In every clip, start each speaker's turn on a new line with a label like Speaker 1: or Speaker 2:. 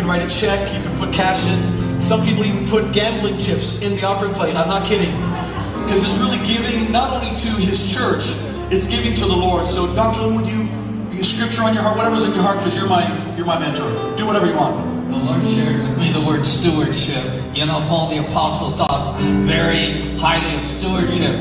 Speaker 1: can write a check, you can put cash in. Some people even put gambling chips in the offering plate. I'm not kidding. Because it's really giving not only to his church, it's giving to the Lord. So Dr. Lynn, would you a scripture on your heart, whatever's in your heart, because you're my mentor. Do whatever you want.
Speaker 2: The Lord shared with me the word stewardship. You know, Paul the Apostle thought very highly of stewardship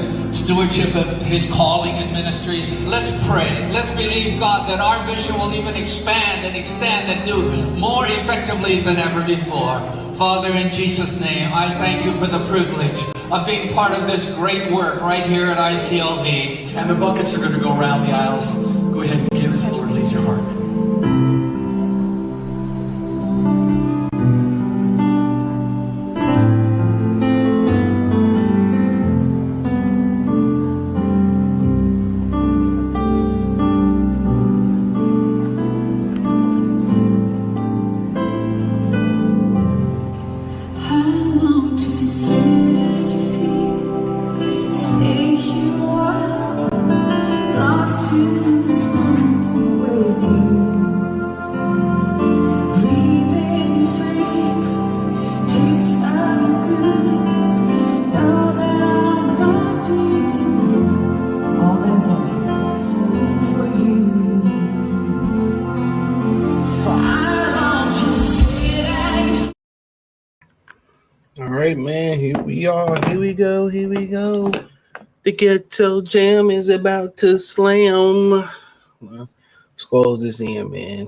Speaker 2: of his calling and ministry. Let's pray. Let's believe God that our vision will even expand and extend and do more effectively than ever before. Father, in Jesus' name, I thank you for the privilege of being part of this great work right here at ICLV.
Speaker 1: And the buckets are going to go around the aisles. Go ahead and give as the Lord leads your heart.
Speaker 3: Man, here we are. Here we go. The ghetto jam is about to slam. Well, let's close this in, man.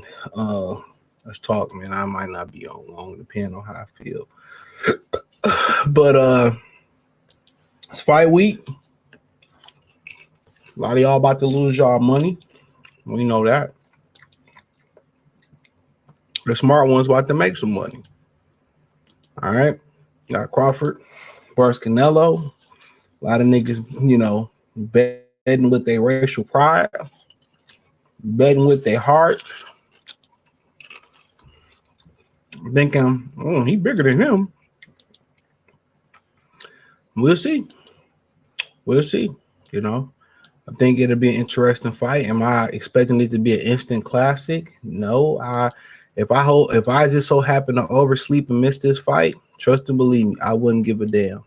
Speaker 3: Let's talk, man. I might not be on long, depending on how I feel. But it's fight week. A lot of y'all about to lose y'all money. We know that. The smart ones about to make some money. All right. Got Crawford versus Canelo. A lot of niggas, you know, betting with their racial pride, betting with their heart, thinking, oh, he bigger than him. We'll see. You know, I think it'll be an interesting fight. Am I expecting it to be an instant classic? No. If I just so happen to oversleep and miss this fight, trust and believe me, I wouldn't give a damn.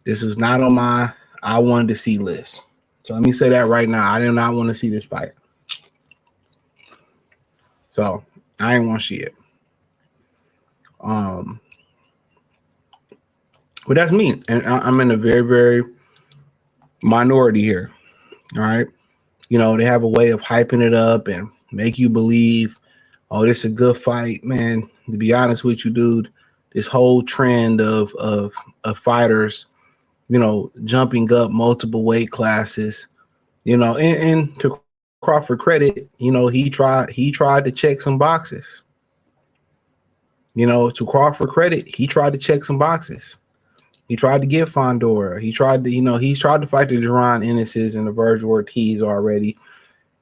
Speaker 3: This was not on my I wanted to see list. So let me say that right now. I did not want to see this fight. So I didn't want to see it. But that's me. And I'm in a very, very minority here. All right. You know, they have a way of hyping it up and make you believe, oh, this is a good fight, man. To be honest with you, dude, this whole trend of fighters, you know, jumping up multiple weight classes, you know, and to Crawford credit, you know, he tried to check some boxes. You know, to Crawford credit, he tried to check some boxes. He tried to get Fondora. He's tried to fight the Jerron Ennis's and the Virgil Ortiz already,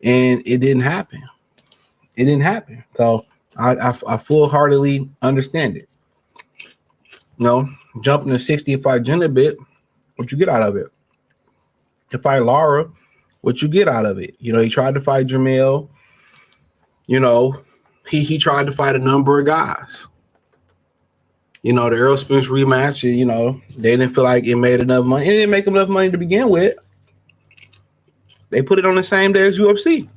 Speaker 3: and it didn't happen. So I full-heartedly understand it. You know, jumping to 60 if I gender bit, what you get out of it? To fight Lara, what you get out of it? You know, he tried to fight Jamel. You know, he tried to fight a number of guys. You know, the Errol Spence rematch, you know, they didn't feel like it made enough money. It didn't make enough money to begin with. They put it on the same day as UFC.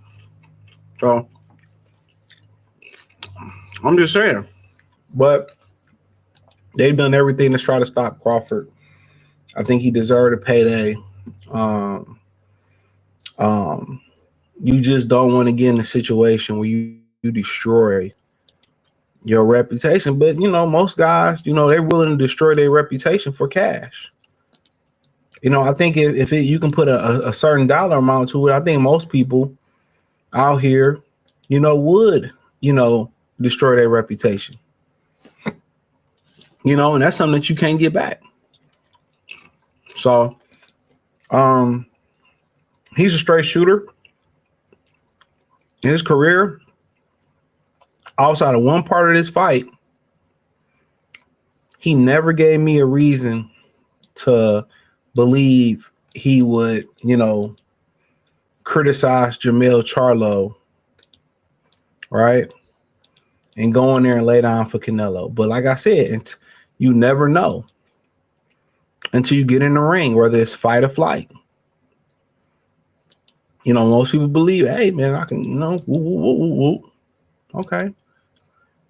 Speaker 3: So I'm just saying. But they've done everything to try to stop Crawford. I think he deserved a payday. You just don't want to get in a situation where you destroy your reputation. But, you know, most guys, you know, they're willing to destroy their reputation for cash. You know, I think if you can put a certain dollar amount to it, I think most people out here, you know, would, you know, destroy their reputation. You know, and that's something that you can't get back. So, he's a straight shooter. In his career, outside of one part of this fight, he never gave me a reason to believe he would, you know, criticize Jermell Charlo, right? and go in there and lay down for Canelo. But like I said, you never know until you get in the ring, whether it's fight or flight. You know, most people believe, hey, man, I can, you know, woo, woo, woo, woo, woo. Okay.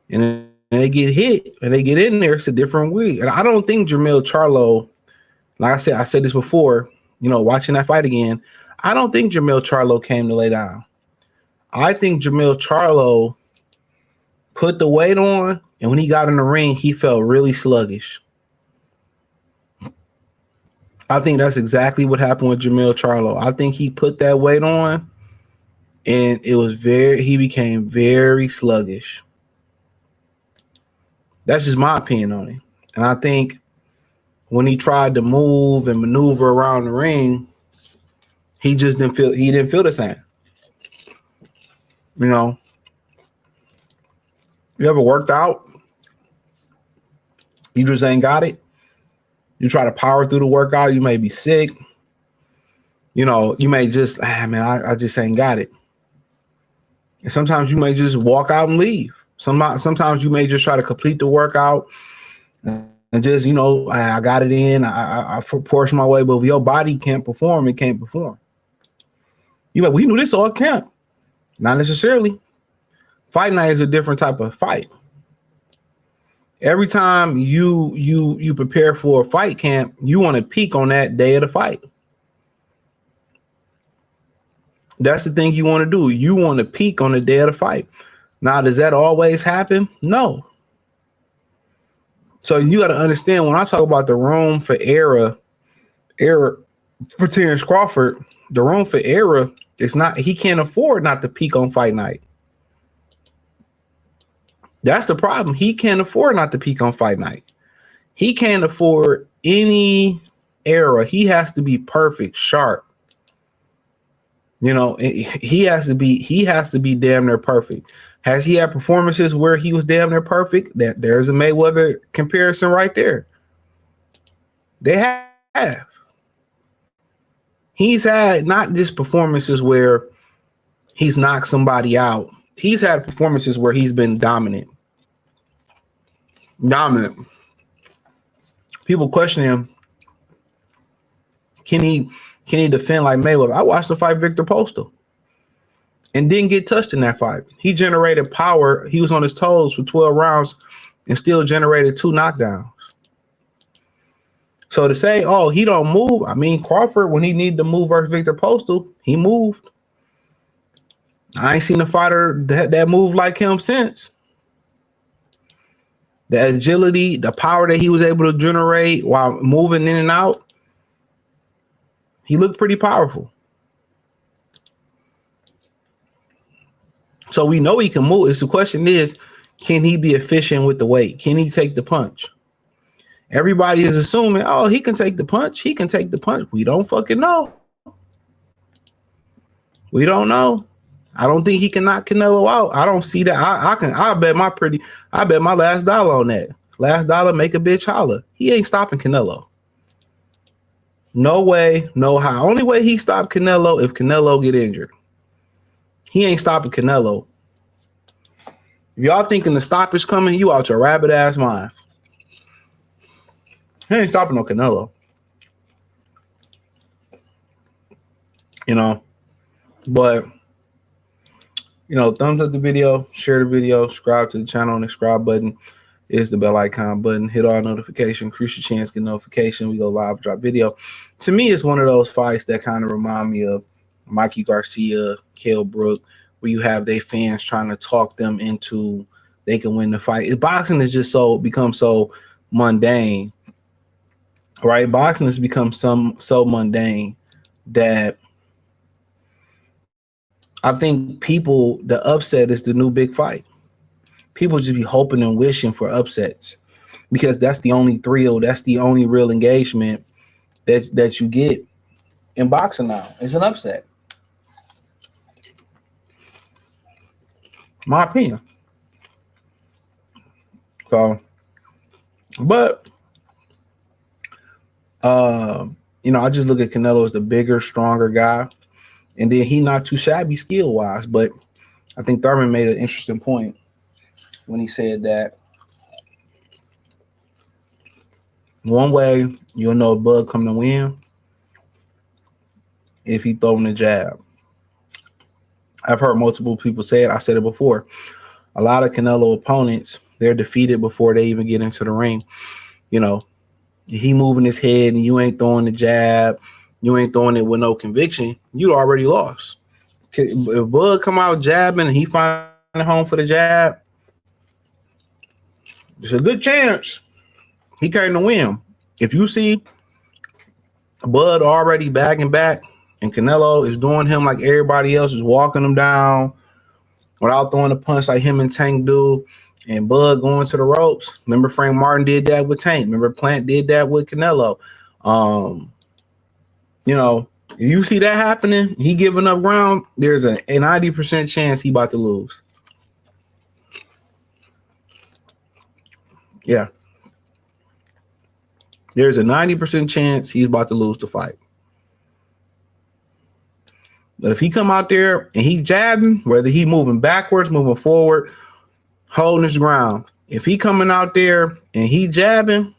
Speaker 3: And then they get hit and they get in there. It's a different week. And I don't think Jermell Charlo, like I said this before, you know, watching that fight again, I don't think Jermell Charlo came to lay down. I think Jermell Charlo put the weight on, and when he got in the ring, he felt really sluggish. I think that's exactly what happened with Jermell Charlo. I think he put that weight on, and he became very sluggish. That's just my opinion on it. And I think when he tried to move and maneuver around the ring, he didn't feel the same. You know, you ever worked out? You just ain't got it. You try to power through the workout, you may be sick. You know, you may just, I just ain't got it. And sometimes you may just walk out and leave. Sometimes you may just try to complete the workout and just, you know, I got it in, I portion my way, but if your body can't perform, it can't perform. You like, we knew this all camp. Not necessarily. Fight night is a different type of fight. Every time you prepare for a fight camp, you want to peak on that day of the fight. That's the thing you want to do. You want to peak on the day of the fight. Now, does that always happen? No. So you got to understand, when I talk about the room for error for Terence Crawford, the room for error is not, he can't afford not to peak on fight night. That's the problem. He can't afford not to peak on fight night. He can't afford any error. He has to be perfect, sharp. You know, he has to be damn near perfect. Has he had performances where he was damn near perfect? There's a Mayweather comparison right there. They have. He's had not just performances where he's knocked somebody out. He's had performances where he's been dominant. People question him. Can he defend like Mayweather? I watched the fight Victor Postal and didn't get touched in that fight. He generated power. He was on his toes for 12 rounds and still generated 2 knockdowns. So to say, oh, he don't move. I mean, Crawford, when he needed to move versus Victor Postal, he moved. I ain't seen a fighter that moved like him since. The agility, the power that he was able to generate while moving in and out, he looked pretty powerful. So we know he can move. The question is, can he be efficient with the weight? Can he take the punch? Everybody is assuming, oh, he can take the punch. He can take the punch. We don't fucking know. We don't know. I don't think he can knock Canelo out. I don't see that. I bet my last dollar on that. Last dollar, make a bitch holler. He ain't stopping Canelo. No way, no how. Only way he stopped Canelo if Canelo get injured. He ain't stopping Canelo. If y'all thinking the stoppage coming, you out your rabbit ass mind. He ain't stopping no Canelo. You know, but you know, thumbs up the video, share the video, subscribe to the channel, and the subscribe button is the bell icon button. Hit all notification, increase your chance, get notification. We go live, drop video. To me, it's one of those fights that kind of remind me of Mikey Garcia, Kell Brook, where you have their fans trying to talk them into they can win the fight. Boxing is just become so mundane, right? Boxing has become so mundane that I think the upset is the new big fight. People just be hoping and wishing for upsets because that's the only thrill. That's the only real engagement that you get in boxing now. It's an upset. My opinion. So, but, you know, I just look at Canelo as the bigger, stronger guy. And then he not too shabby skill-wise, but I think Thurman made an interesting point when he said that one way you'll know Bud come to win if he throwing the jab. I've heard multiple people say it. I said it before. A lot of Canelo opponents, they're defeated before they even get into the ring. You know, he moving his head and you ain't throwing the jab, you ain't throwing it with no conviction, you already lost. If Bud come out jabbing and he find home for the jab, there's a good chance he came to win. If you see Bud already bagging back and Canelo is doing him like everybody else is walking him down without throwing a punch like him and Tank do, and Bud going to the ropes. Remember Frank Martin did that with Tank. Remember Plant did that with Canelo. You know, if you see that happening, he giving up ground, there's a 90% chance he about to lose. Yeah. There's a 90% chance he's about to lose the fight. But if he come out there and he's jabbing, whether he moving backwards, moving forward, holding his ground, if he coming out there and he jabbing,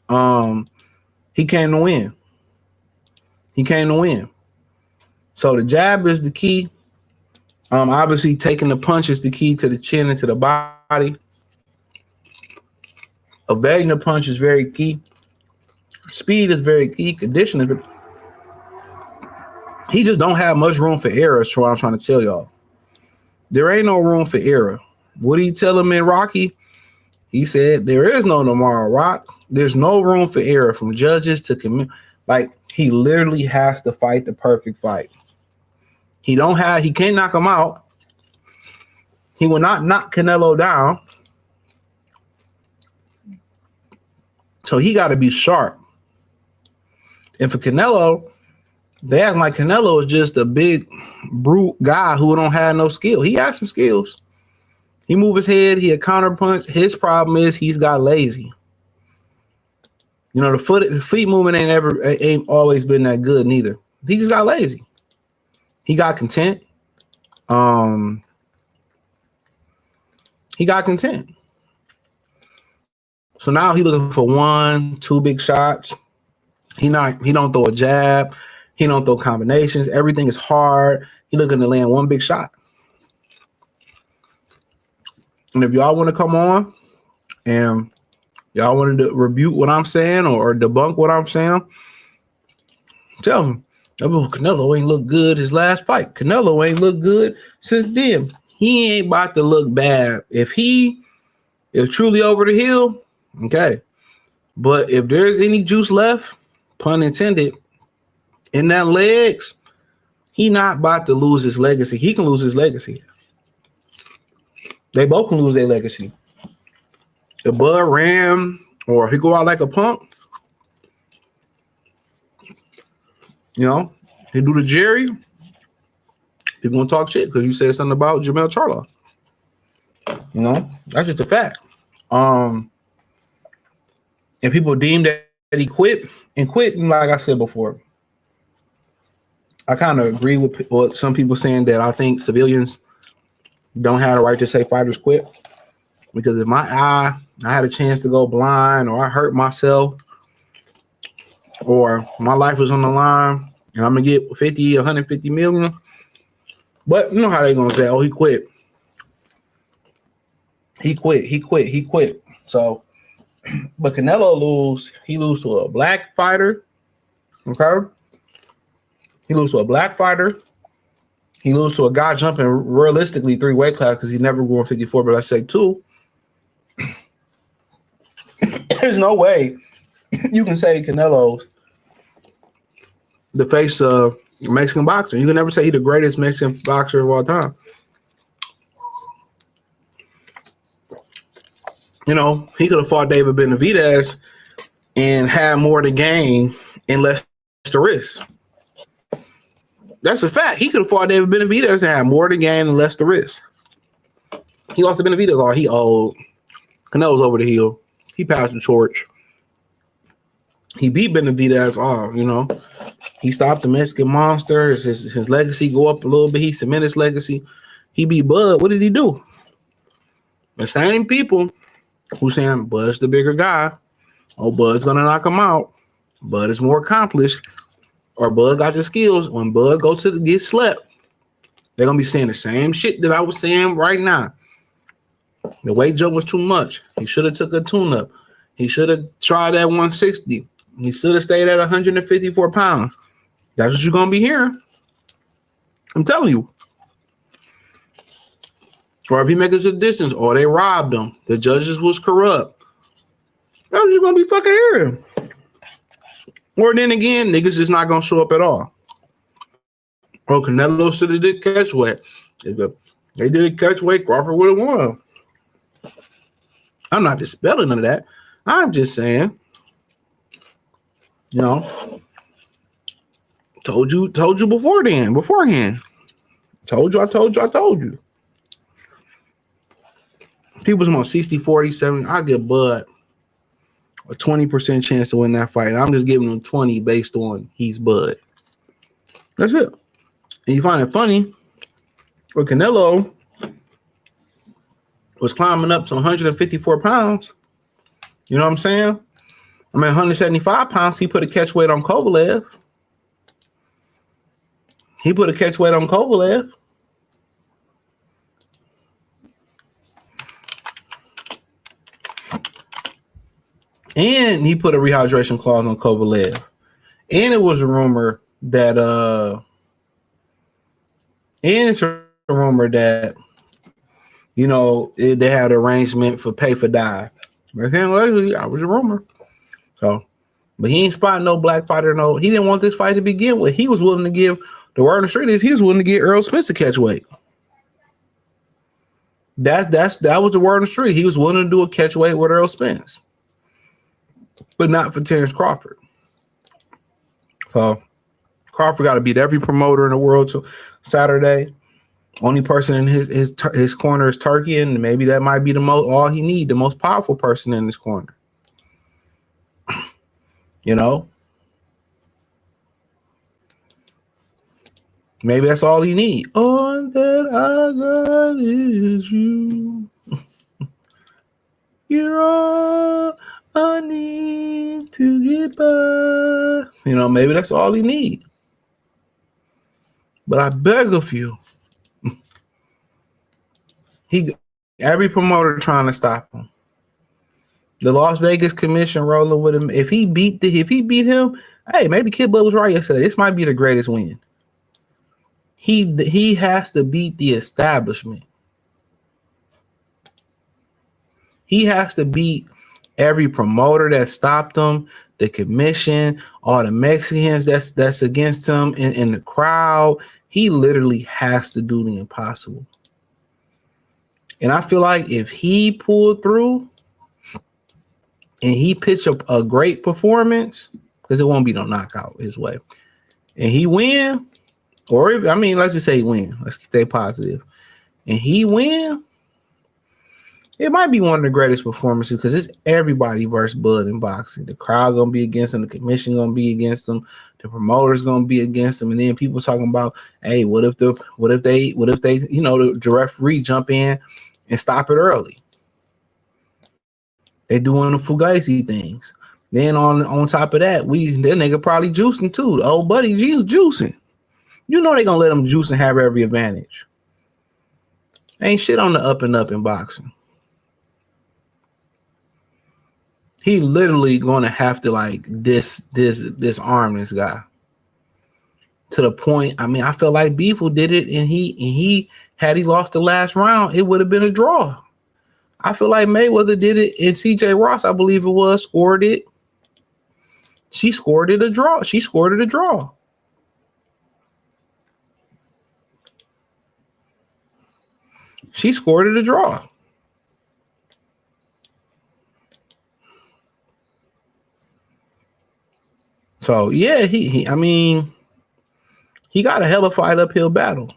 Speaker 3: he came to win. He came to win. So the jab is the key. Obviously taking the punch is the key to the chin and to the body. Evading the punch is very key. Speed is very key. Conditioning. He just don't have much room for error. That's what I'm trying to tell y'all. There ain't no room for error. What did he tell him in Rocky? He said, there is no tomorrow, Rock. There's no room for error from judges to commit. Like, he literally has to fight the perfect fight. He can't knock him out. He will not knock Canelo down. So he got to be sharp. And for Canelo, they act like Canelo is just a big brute guy who don't have no skill. He has some skills. He move his head. He a counter punch. His problem is he's got lazy. You know, the feet movement ain't always been that good neither. He just got lazy. He got content. He got content. So now he looking for 1-2 big shots. He don't throw a jab. He don't throw combinations. Everything is hard. He looking to land one big shot. And if y'all want to come on and y'all wanted to rebuke what I'm saying or debunk what I'm saying, tell him, oh, Canelo ain't look good his last fight. Canelo ain't look good since then. He ain't about to look bad. If he is truly over the hill, okay. But if there's any juice left, pun intended, in that legs, he not about to lose his legacy. He can lose his legacy. They both can lose their legacy. If Bud ran or he go out like a punk, you know, he do the Jerry, he's gonna talk shit because you said something about Jamel Charlo. You know, that's just a fact. And people deem that he quit, and like I said before, I kind of agree with what some people saying that I think civilians don't have the right to say fighters quit. Because if I had a chance to go blind, or I hurt myself, or my life was on the line, and I'm gonna get 50, 150 million, but you know how they gonna say, oh, he quit. He quit. So, but Canelo he lose to a black fighter. Okay. He lose to a black fighter. He lose to a guy jumping realistically 3 weight class because he never grew 54, but let's say 2. There's no way you can say Canelo's the face of Mexican boxer. You can never say he's the greatest Mexican boxer of all time. You know, he could have fought David Benavidez and had more to gain and less to risk. That's a fact. He could have fought David Benavidez and had more to gain and less to risk. He lost to Benavidez. Oh, he old. Canelo's over the hill. He passed the torch. He beat Benavidez. Oh, you know, he stopped the Mexican monster. His legacy go up a little bit. He cemented his legacy. He beat Bud. What did he do? The same people who saying Bud's the bigger guy, oh, Bud's gonna knock him out, Bud is more accomplished, or Bud got the skills. When Bud go to get slept, they're gonna be saying the same shit that I was saying right now. The weight jump was too much. He should have took a tune-up. He should have tried at 160. He should have stayed at 154 pounds. That's what you're gonna be hearing. I'm telling you. Or if he makes it to the distance, or they robbed him, the judges was corrupt. That's what you're gonna be fucking hearing. Or then again, niggas is not gonna show up at all. Oh, Canelo should have did catch weight. If they did a catch weight, Crawford would have won. I'm not dispelling none of that. I'm just saying, you know, told you beforehand. Told you. People's on 60, 40, 70. I give Bud a 20% chance to win that fight. And I'm just giving him 20 based on he's Bud. That's it. And you find it funny, when Canelo was climbing up to 154 pounds, you know what I'm saying? I mean, 175 pounds, he put a catch weight on Kovalev. And he put a rehydration clause on Kovalev. And it was a rumor that you know, they had an arrangement for pay for dive. But then that was a rumor. So, but he ain't spotting no black fighter. No, he didn't want this fight to begin with. He was willing to give the word on the street is he was willing to get Errol Spence to catch weight. That was the word on the street. He was willing to do a catch weight with Errol Spence, but not for Terence Crawford. So Crawford got to beat every promoter in the world till Saturday. Only person in his corner is Turkey, and maybe that might be the most powerful person in his corner. You know, maybe that's all he need. All that I got is you. You're all I need to get by. You know, maybe that's all he need. But I beg of you. Every promoter trying to stop him. The Las Vegas commission rolling with him. If he beat him, hey, maybe Kid Bud was right yesterday. This might be the greatest win. He has to beat the establishment. He has to beat every promoter that stopped him, the commission, all the Mexicans that's against him in the crowd. He literally has to do the impossible. And I feel like if he pulled through and he pitched a great performance, because it won't be no knockout his way, and he win, let's just say he win. Let's stay positive. And he win, it might be one of the greatest performances because it's everybody versus Bud in boxing. The crowd gonna be against him, the commission gonna be against him, the promoter's gonna be against him, and then people talking about, hey, what if they, you know, the referee jump in and stop it early. They doing the Fugazi things. Then on top of that, that nigga probably juicing too. The old buddy juicing. You know they gonna let him juice and have every advantage. Ain't shit on the up and up in boxing. He literally gonna have to like disarm this guy. To the point, I mean, I feel like Beefle did it, and he had he lost the last round, it would have been a draw. I feel like Mayweather did it, and CJ Ross, I believe it was, scored it. She scored it a draw. She scored it a draw. She scored it a draw. So yeah, he got a hell of a fight uphill battle.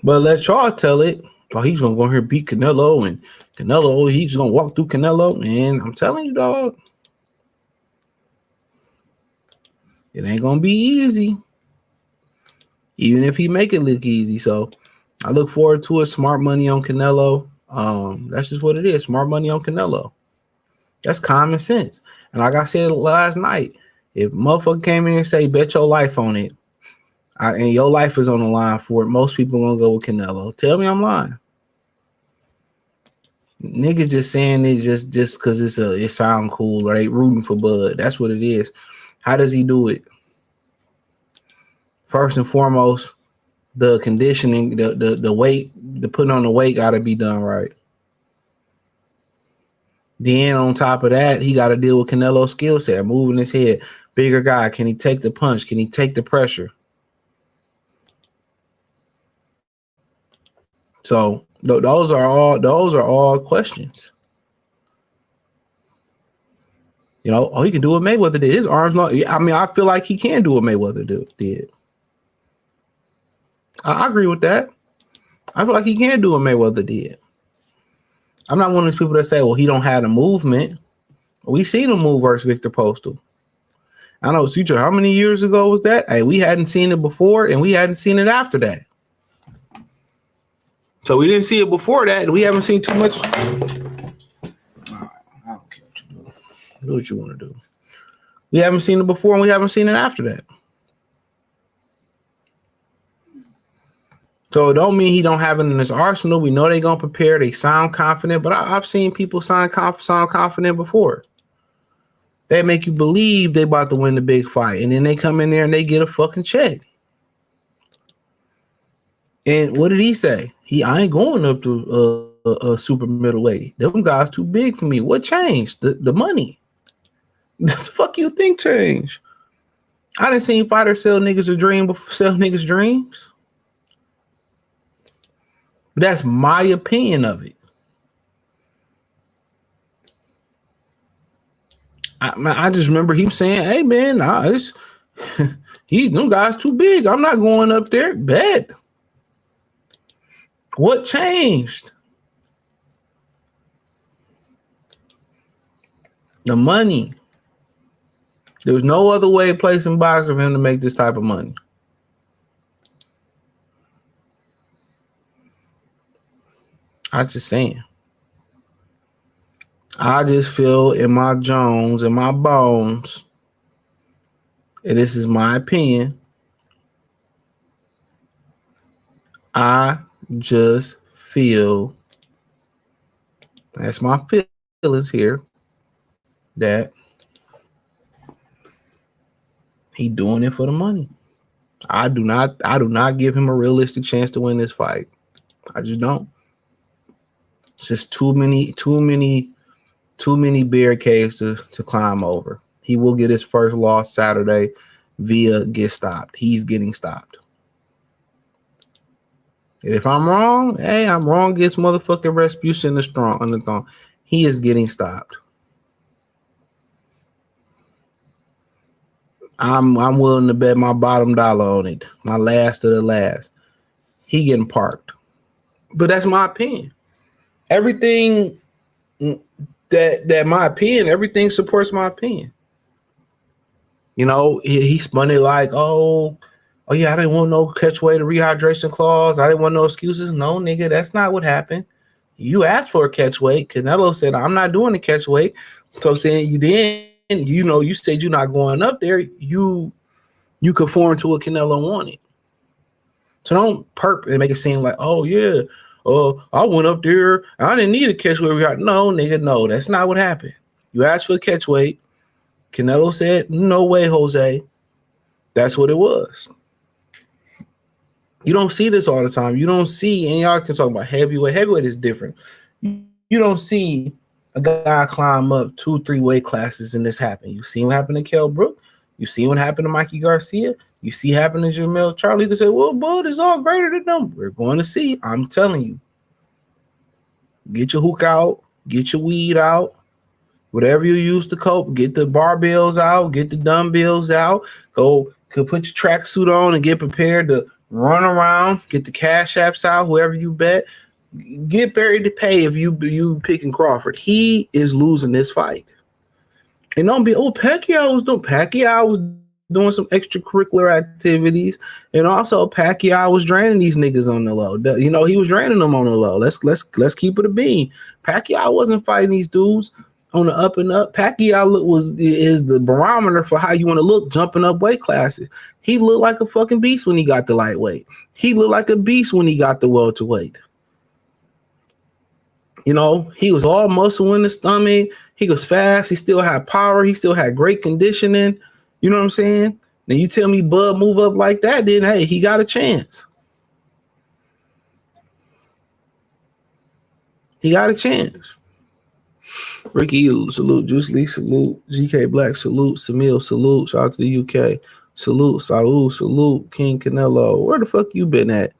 Speaker 3: But let y'all tell it. Oh, he's gonna go here beat Canelo, and Canelo, he's gonna walk through Canelo. And I'm telling you, dog. It ain't gonna be easy, even if he make it look easy. So I look forward to it. Smart money on Canelo. That's just what it is. Smart money on Canelo. That's common sense. And like I said last night, if motherfucker came in and say bet your life on it, and your life is on the line for it, most people gonna go with Canelo. Tell me I'm lying. Niggas just saying it just because it sound cool, or they rooting for Bud. That's what it is. How does he do it? First and foremost, the conditioning, the weight, the putting on the weight got to be done right. Then on top of that, he got to deal with Canelo's skill set, moving his head. Bigger guy, can he take the punch? Can he take the pressure? So those are all questions. You know, he can do what Mayweather did. His arms long. I mean, I feel like he can do what Mayweather did. I agree with that. I feel like he can do what Mayweather did. I'm not one of those people that say, well, he don't have the movement. We seen him move versus Victor Postal. I know, Sutra, how many years ago was that? Hey, we hadn't seen it before, and we hadn't seen it after that. So we didn't see it before that, and we haven't seen too much. All right, I don't care what you do. Do what you want to do. We haven't seen it before, and we haven't seen it after that. So it don't mean he don't have it in his arsenal. We know they're gonna prepare. They sound confident, but I've seen people sound confident before. They make you believe they about to win the big fight, and then they come in there and they get a fucking check. And what did he say? I ain't going up to a super middleweight. Them guys too big for me. What changed? The money. The fuck you think changed? I didn't see fighters sell niggas a dream before sell niggas dreams. That's my opinion of it. I just remember him saying, hey man, them guys too big. I'm not going up there. Bet. What changed? The money. There was no other way, place in box for him to make this type of money. I'm just saying. I just feel in my Jones, in my bones, and this is my opinion, I just feel, that's my feelings here, that he doing it for the money. I do not give him a realistic chance to win this fight. I just don't. It's just too many barricades to climb over. He will get his first loss Saturday via get stopped. He's getting stopped. If I'm wrong, hey, I'm wrong against motherfucking Rasputin on the thong. He is getting stopped. I'm willing to bet my bottom dollar on it. My last of the last. He getting parked. But that's my opinion. Everything that my opinion, everything supports my opinion. You know, he spun it like, oh yeah, I didn't want no catch weight or rehydration clause. I didn't want no excuses. No, nigga, that's not what happened. You asked for a catch weight. Canelo said, I'm not doing the catch weight. So saying you didn't, you said you're not going up there. You conform to what Canelo wanted. So don't perp and make it seem like, oh yeah, I went up there. I didn't need a catch weight. No, nigga, no, that's not what happened. You asked for a catch weight. Canelo said, no way, Jose. That's what it was. You don't see this all the time. You don't see, and y'all can talk about heavyweight. Heavyweight is different. You don't see a guy climb up 2-3 weight classes and this happen. You see what happened to Kell Brook. You see what happened to Mikey Garcia. You see what happened to Jamel Charlie. You can say, well, Bud is all greater than them. We're going to see. I'm telling you. Get your hook out. Get your weed out. Whatever you use to cope. Get the barbells out. Get the dumbbells out. Go put your tracksuit on and get prepared to run around. Get the cash apps out. Whoever you bet. Get ready to pay if you picking Crawford. He is losing this fight. And don't be, Pacquiao was doing some extracurricular activities, and also Pacquiao was draining these niggas on the low. You know, he was draining them on the low. Let's keep it a bean. Pacquiao wasn't fighting these dudes on the up and up. Pacquiao is the barometer for how you want to look jumping up weight classes. He looked like a fucking beast when he got the lightweight. He looked like a beast when he got the welterweight. You know, he was all muscle in the stomach. He was fast. He still had power. He still had great conditioning. You know what I'm saying? Then you tell me Bud move up like that, then hey, he got a chance. He got a chance. Ricky, salute. Juice Lee, salute. GK Black, salute. Samil, salute. Shout out to the UK. Salute. Salute. King Canelo. Where the fuck you been at?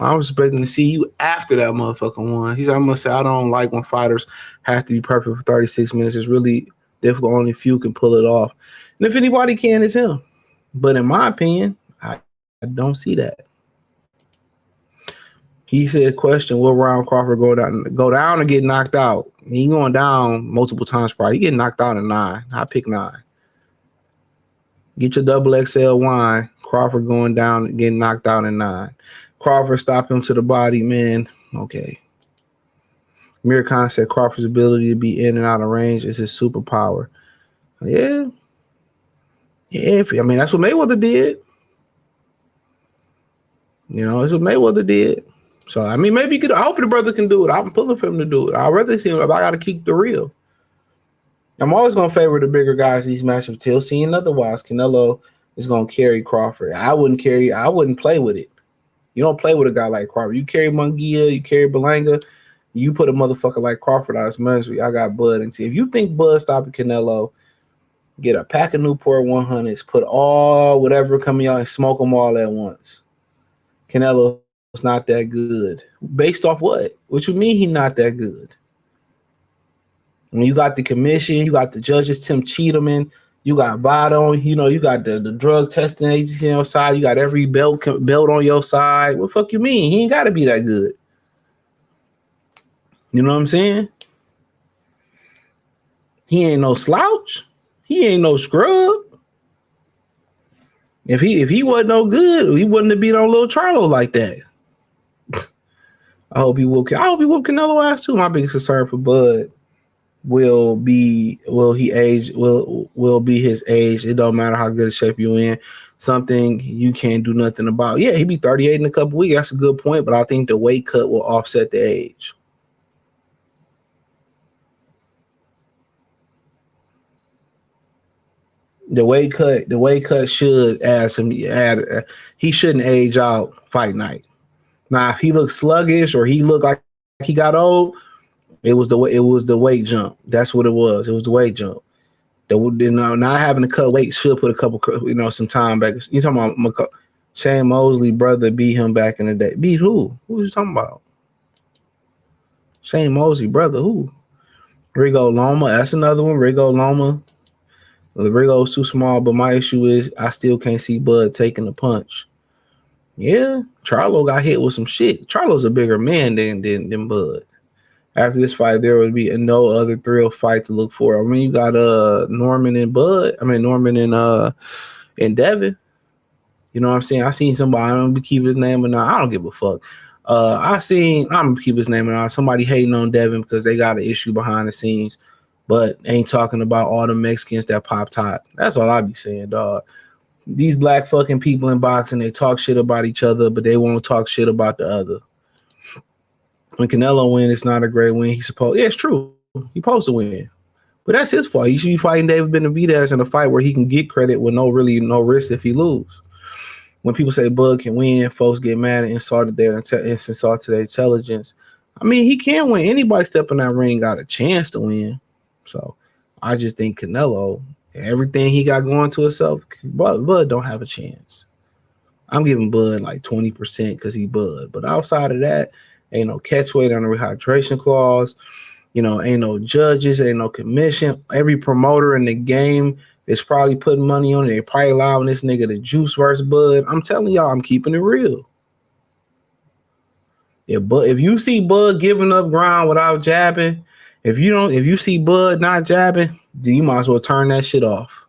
Speaker 3: I was expecting to see you after that motherfucking one. He said, I must say, I don't like when fighters have to be perfect for 36 minutes. It's really difficult. Only few can pull it off. And if anybody can, it's him. But in my opinion, I don't see that. He said, question, will Ryan Crawford go down or get knocked out? He going down multiple times probably. He get knocked out in 9. I pick 9. Get your double XL wine. Crawford going down and getting knocked out in 9. Crawford stop him to the body, man. Okay. Mir Khan said Crawford's ability to be in and out of range is his superpower. Yeah. Yeah, I mean, that's what Mayweather did. You know, that's what Mayweather did. So, I mean, maybe I hope the brother can do it. I'm pulling for him to do it. I'd rather see him if I got to keep the real. I'm always going to favor the bigger guys these matchups till seeing otherwise. Canelo is going to carry Crawford. I wouldn't play with it. You don't play with a guy like Crawford. You carry Munguia, you carry Belanga, you put a motherfucker like Crawford out of his misery. I got Bud. And see, if you think Bud stopping Canelo, get a pack of Newport 100s, put all whatever coming out and smoke them all at once. Canelo is not that good. Based off what? What you mean he not that good? When you got the commission, you got the judges, Tim Cheatherman, you got Vado, you know, you got the drug testing agency on your side, you got every belt on your side. What the fuck you mean? He ain't got to be that good. You know what I'm saying? He ain't no slouch. He ain't no scrub. If he wasn't no good, he wouldn't have been on Lil Charlo like that. I hope he whoop Canelo ass too. My biggest concern for Bud will be his age. It don't matter how good a shape you in. Something you can't do nothing about. Yeah, he'll be 38 in a couple weeks. That's a good point, but I think the weight cut will offset the age. The weight cut should he shouldn't age out fight night. Now, if he looks sluggish or he looked like he got old, it was the weight jump. That's what it was. It was the weight jump. Not having to cut weight should put a couple, some time back. You talking about Shane Mosley brother beat him back in the day? Beat who? Who was you talking about? Shane Mosley brother who? Rigo Loma. That's another one. Rigo Loma. The Rigo's too small, but my issue is I still can't see Bud taking the punch. Yeah, Charlo got hit with some shit. Charlo's a bigger man than Bud. After this fight, there would be no other thrill fight to look for. I mean, you got Norman and Devin. You know what I'm saying? I seen somebody, I don't keep his name or not. I don't give a fuck. I'm gonna keep his name or not. Somebody hating on Devin because they got an issue behind the scenes, but ain't talking about all the Mexicans that popped hot. That's all I be saying, dog. These black fucking people in boxing, they talk shit about each other, but they won't talk shit about the other. When Canelo win, it's not a great win. It's true. He supposed to win. But that's his fault. He should be fighting David Benavidez in a fight where he can get credit with no risk if he lose. When people say Bud can win, folks get mad and insulted their intelligence. I mean, he can win. Anybody step in that ring got a chance to win. So I just think Canelo, everything he got going to himself, Bud don't have a chance. I'm giving Bud like 20% because he Bud. But outside of that, ain't no catch weight on the rehydration clause. Ain't no judges, ain't no commission. Every promoter in the game is probably putting money on it. They probably allowing this nigga to juice versus Bud. I'm telling y'all, I'm keeping it real. If you see Bud giving up ground without jabbing, if you see Bud not jabbing, then you might as well turn that shit off.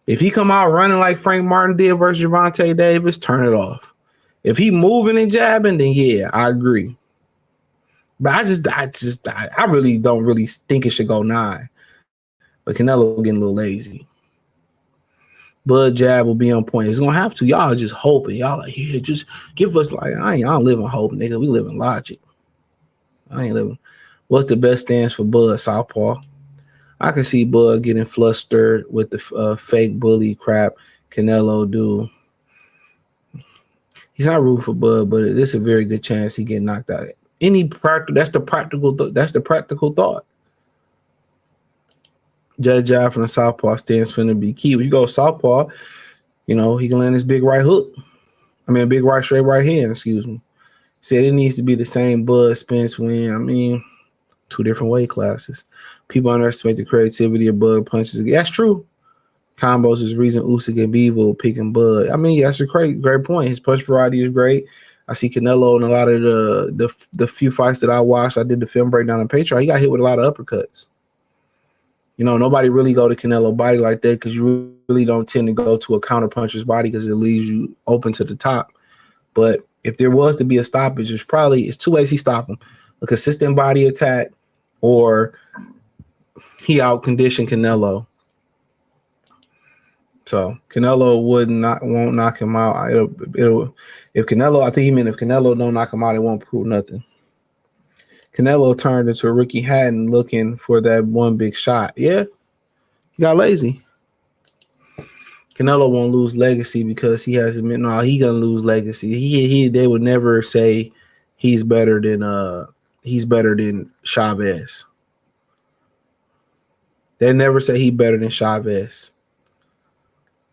Speaker 3: If he come out running like Frank Martin did versus Gervonta Davis, turn it off. If he moving and jabbing, then yeah, I agree. But I really don't really think it should go 9. But Canelo getting a little lazy. Bud jab will be on point. It's gonna have to. Y'all just hoping. Y'all like, yeah, just give us like I don't live in hope, nigga. We live in logic. I ain't living. What's the best stance for Bud? Southpaw. I can see Bud getting flustered with the fake bully crap Canelo do. He's not rooting for Bud, but it's a very good chance he get knocked out. That's the practical thought. Judge job from the southpaw stance finna be key. When you go southpaw, he can land this big right hook. I mean, a big right straight right hand. Excuse me. Said it needs to be the same Bud Spence win. I mean, 2 different weight classes. People underestimate the creativity of Bud punches. That's true. Combos is reason Usyk and Bivol picking Bud. I mean, that's a great point. His punch variety is great. I see Canelo in a lot of the few fights that I watched. I did the film breakdown on Patreon. He got hit with a lot of uppercuts. Nobody really go to Canelo body like that because you really don't tend to go to a counter puncher's body because it leaves you open to the top. But if there was to be a stoppage, it's 2 ways he stop him: a consistent body attack, or he outconditioned Canelo. So Canelo won't knock him out. If Canelo don't knock him out, it won't prove nothing. Canelo turned into a Ricky Hatton looking for that one big shot. Yeah, he got lazy. Canelo won't lose legacy because he hasn't been. No, he gonna lose legacy. They would never say he's better than Chavez. They never say he's better than Chavez.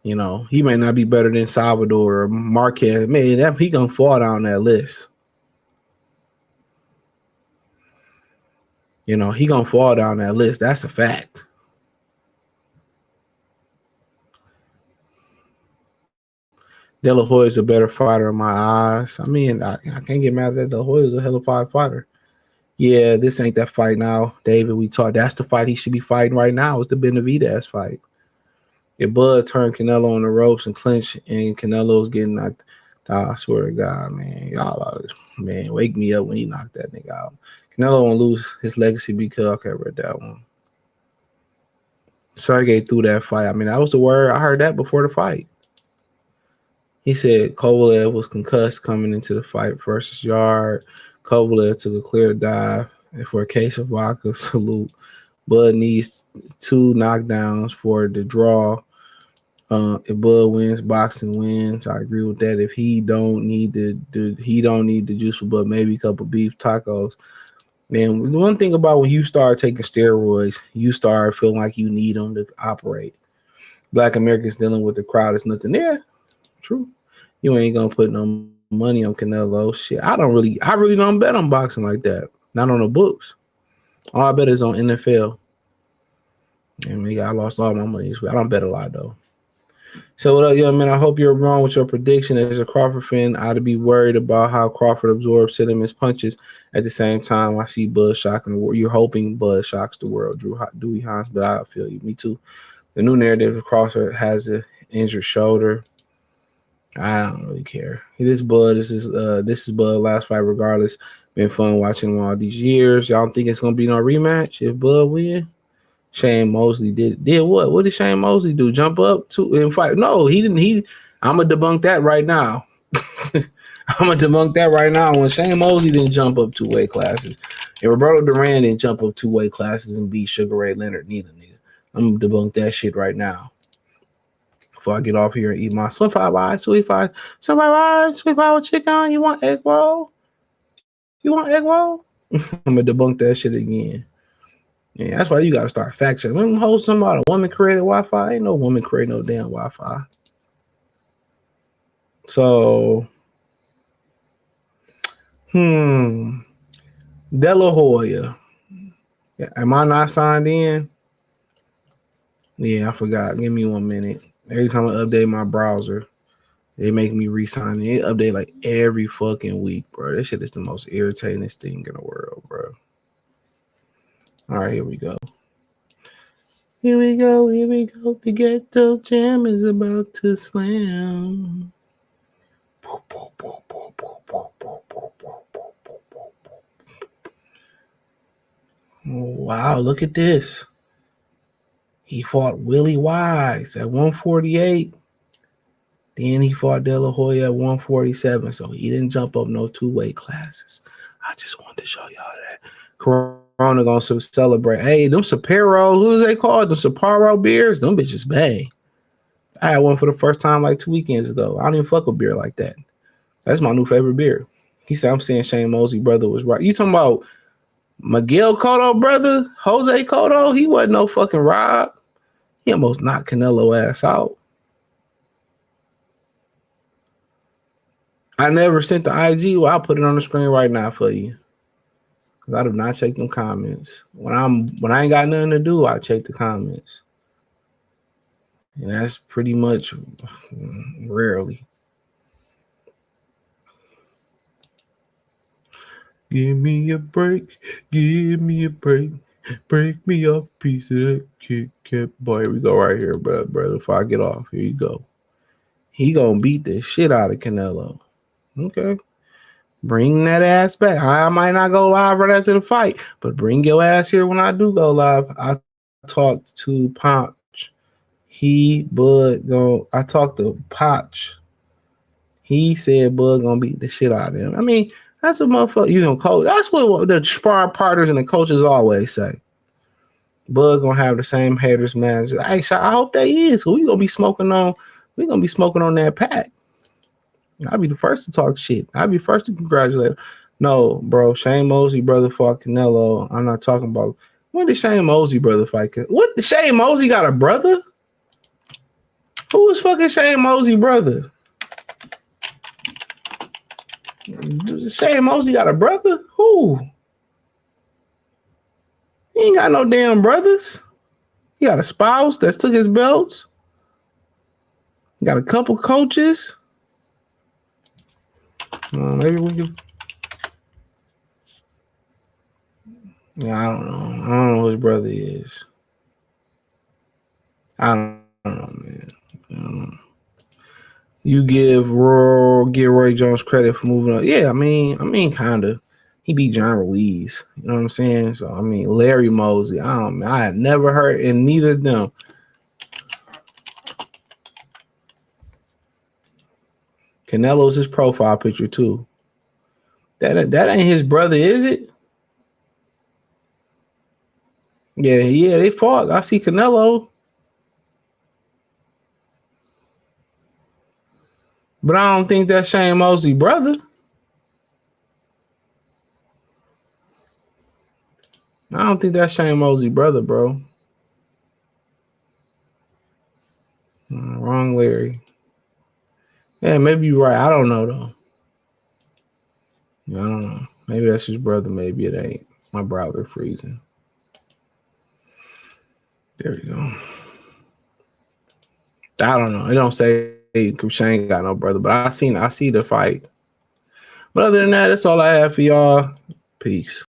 Speaker 3: He may not be better than Salvador or Marquez. Man, he gonna fall down that list. He gonna fall down that list. That's a fact. De La Hoya is a better fighter in my eyes. I mean, I can't get mad at De La Hoya. Is a hell of a fighter. Yeah, this ain't that fight now, David. That's the fight he should be fighting right now. It's the Benavidez fight. If Bud turned Canelo on the ropes and clinch, and Canelo's getting knocked, I swear to God, man, y'all, wake me up when he knocked that nigga out. Canelo won't lose his legacy because I read that one. Sergey threw that fight. I mean, that was the word. I heard that before the fight. He said Kovalev was concussed coming into the fight versus Yard. Kovalev took a clear dive, and for a case of vodka, salute. Bud needs 2 knockdowns for the draw. If Bud wins, boxing wins. I agree with that. If he don't need the juice for Bud, maybe a couple beef tacos. Man, one thing about when you start taking steroids, you start feeling like you need them to operate. Black Americans dealing with the crowd is nothing there. True. You ain't gonna put no money on Canelo. Shit, I really don't bet on boxing like that. Not on the books. All I bet is on NFL. And I lost all my money. I don't bet a lot though. So what up, young man? I hope you're wrong with your prediction. As a Crawford fan, I'd be worried about how Crawford absorbs Cinnamons punches. At the same time, I see Bud shocking the world. You're hoping Bud shocks the world, Dewey Hines, but I feel you. Me too. The new narrative of Crawford has an injured shoulder. I don't really care. This is Bud last fight regardless. Been fun watching him all these years. Y'all don't think it's gonna be no rematch if Bud win? Shane Mosley did what? What did Shane Mosley do? Jump up and fight? No, he didn't. I'm gonna debunk that right now. When Shane Mosley didn't jump up 2 weight classes, and Roberto Duran didn't jump up 2 weight classes and beat Sugar Ray Leonard neither. Nigga, I'm gonna debunk that shit right now. Before I get off here and eat my 25 eyes, 25 with chicken. You want egg roll? I'm gonna debunk that shit again. Yeah, that's why you gotta start fact checking. Let them hold somebody. A woman created Wi-Fi. Ain't no woman create no damn Wi-Fi. So, De La Hoya. Yeah, am I not signed in? Yeah, I forgot. Give me 1 minute. Every time I update my browser, they make me re-sign in. It update like every fucking week, bro. This shit is the most irritating thing in the world, bro. All right, here we go. Here we go, here we go. The ghetto jam is about to slam. Wow, look at this. He fought Willie Wise at 148. Then he fought De La Hoya at 147. So he didn't jump up no 2 weight classes. I just wanted to show y'all that. Corona gonna celebrate. Hey, them Sapporo, who is they called? The Sapporo beers? Them bitches bang. I had one for the first time like 2 weekends ago. I don't even fuck with beer like that. That's my new favorite beer. He said, I'm saying Shane Mosley brother was right. You talking about Miguel Cotto brother? Jose Cotto? He wasn't no fucking Rob. He almost knocked Canelo ass out. I never sent the IG. Well, I'll put it on the screen right now for you. Cause I do not check them comments. When I ain't got nothing to do, I check the comments. And that's pretty much rarely. Give me a break. Give me a break. Break me a piece of that Kit Kat. Boy, here we go right here, brother. If I get off, here you go. He gonna beat the shit out of Canelo. Okay. Bring that ass back. I might not go live right after the fight, but bring your ass here when I do go live. I talked to Ponch. I talked to Potch. He said Bud gonna beat the shit out of him. I mean, that's a motherfucker, coach. That's what the sparring partners and the coaches always say. Bud gonna have the same haters, man. I hope they is. We gonna be smoking on that pack. I'll be the first to talk shit. I'll be first to congratulate him. No, bro, Shane Mosley brother fought Canelo. I'm not talking about when did Shane Mosley brother fight? What? Shane Mosley got a brother? Who is fucking Shane Mosley brother? Shane Mosley got a brother? Who? He ain't got no damn brothers. He got a spouse that took his belts. He got a couple coaches. Maybe we can. Yeah, I don't know. I don't know who his brother is. I don't know, man. You give Roy Jones credit for moving up. Yeah, I mean, kind of. He beat John Ruiz. You know what I'm saying? So, I mean, Larry Mosley. I had never heard, and neither of them. Canelo's his profile picture, too. That ain't his brother, is it? Yeah, they fought. I see Canelo. But I don't think that's Shane Mosley brother. I don't think that's Shane Mosley brother, bro. Wrong Larry. Yeah, maybe you're right. I don't know, though. I don't know. Maybe that's his brother. Maybe it ain't. My browser freezing. There we go. I don't know. It don't say Shane got no brother, but I see the fight. But other than that, that's all I have for y'all. Peace.